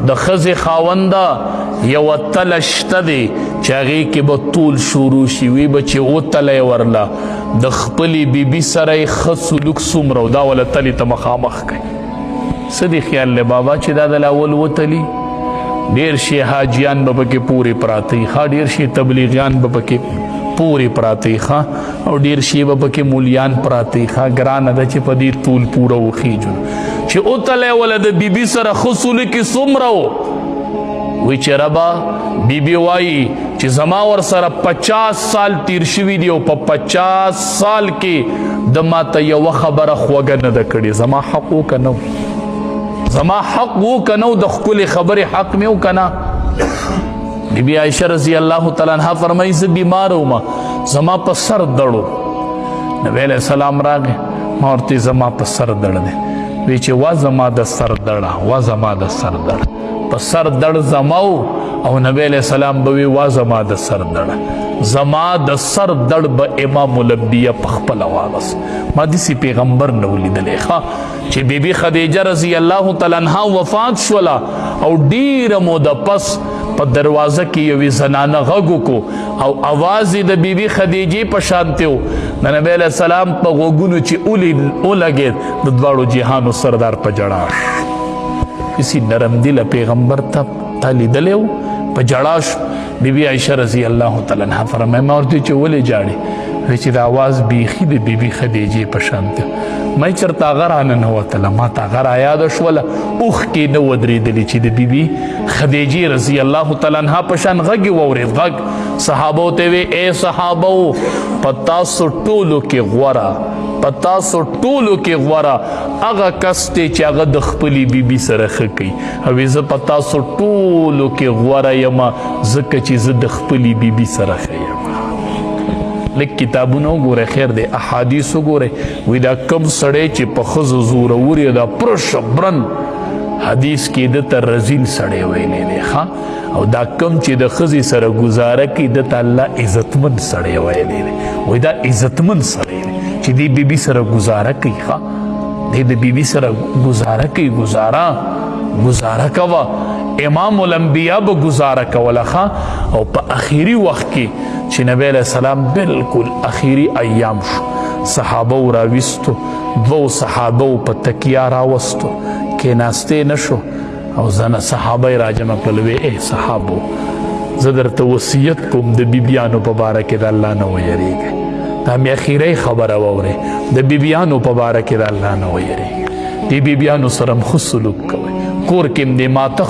د ښځې خاونده یوه تله شته دی چې هغې کې به طول شروع شي وی به چې وتلی ورله د خپلې بیبي سره یې ښه سلوک څومره و دا وله تلې ته مخامخ کوي څه دی خیال دی بابا چې دا د اول وتلي ډېر شي حاجیان به پکې پورې پراته وي ښه ډېر شي تبلیغیان به پکې پورې پراته وي ښه او ډېر شي به پکې مولیان پراته وي ښه ګرانه ده چې په دې طول پوره وخیجو چې اوتلی وله د بیبي سره ښه سلوک یې څومره و وی چې ربه بیبي وایي چې زما ورسره 50 سال تیر شوي دي او په 50 سال کې د ماته یوه خبره خوږه نه ده کړې زما حق و که نه زما حق و که نه د ښکلې خبرې حق مې و که نه بیبي عایشه رضی الله تعالی عنها فرمایي زه بیماره ومه زما په سر دړو نبی علیه السلام راغی ما ورته زما په سر دړ دی وی چې وا زما د سر دړه وا زما د سر دړ په سر دړ زما او نبی علیه السلام به وی وا زما د سر دړه زما د سر دړ به امام الانبیاء په خپله واغس ما داسې پیغمبر نه ولیدلی ښه چې بیبي خدیجه رضی الله تعالی عنها وفات شوله او ډېره موده پس په دروازه کې یوې زنانه غږ وکړو او اواز یې د بیبي خدیجې په شانتې و د نبی علیه السلام په غوږونو چې ولګېد د دواړو جهانو سردار په جړا شو کسی نرم دله پیغمبر تا لیدلی و په جړا شو بیبي عایشه رضی الله تعالی عنها فرمایي ما ورته چې ولې جاړې وی چې د اواز بیخي د بیبي خدیجې په شانتې ما چېرته هغه راننوتله ما ته هغه رایاده شوله اوښ کې نه ودرېدلې چې د بیبي خدیجې رضی الله تعالی عنها په شان غږ یې واورېد غږ صحابو ته وی ای صحابو په تاسو ټولو کې غوره په تاسو ټولو کې غوره هغه کس دی چې هغه د خپلې بیبي سره ښه کوي او زه په تاسو ټولو کې غوره یم ځکه چې زه د خپلې بیبي سره ښه یم لږ کتابونه وګورئ خیر دی احادیث وګورئ وی دا کم سړی چې په ښځو زورور یې دا پرشبرن حدیث کې ده ته رزیل سړی ویلی دی ښه او دا کم چې د ښځې سره ګزاره کوي ده ته الله عزتمند سړی ویلی دی وایي دا عزتمند سړی دی چې دې بیبي سره ګزاره کوي ښه دې د بیبي سره ګزاره کوي ګزاره کوه امام الانبیاء به گزاره کوله ښه او په اخیری وخت کې چې نبی علیه السلام بالکل اخیری ایام شو صحابه و راویستو دوو صحابه و په تکیه راوستو کېناستې نه شو او زنه صحابه یې راجمع کړل وی ای صحابو زه درته وصیت کوم د بیبیانو په باره کې د الله نه ویریږئ دا مې اخیری خبره واورئ د بیبیانو په باره کې د الله نه ویریږئ دې بیبیانو سره ښه سلوک کوئ کور کې هم دې ماته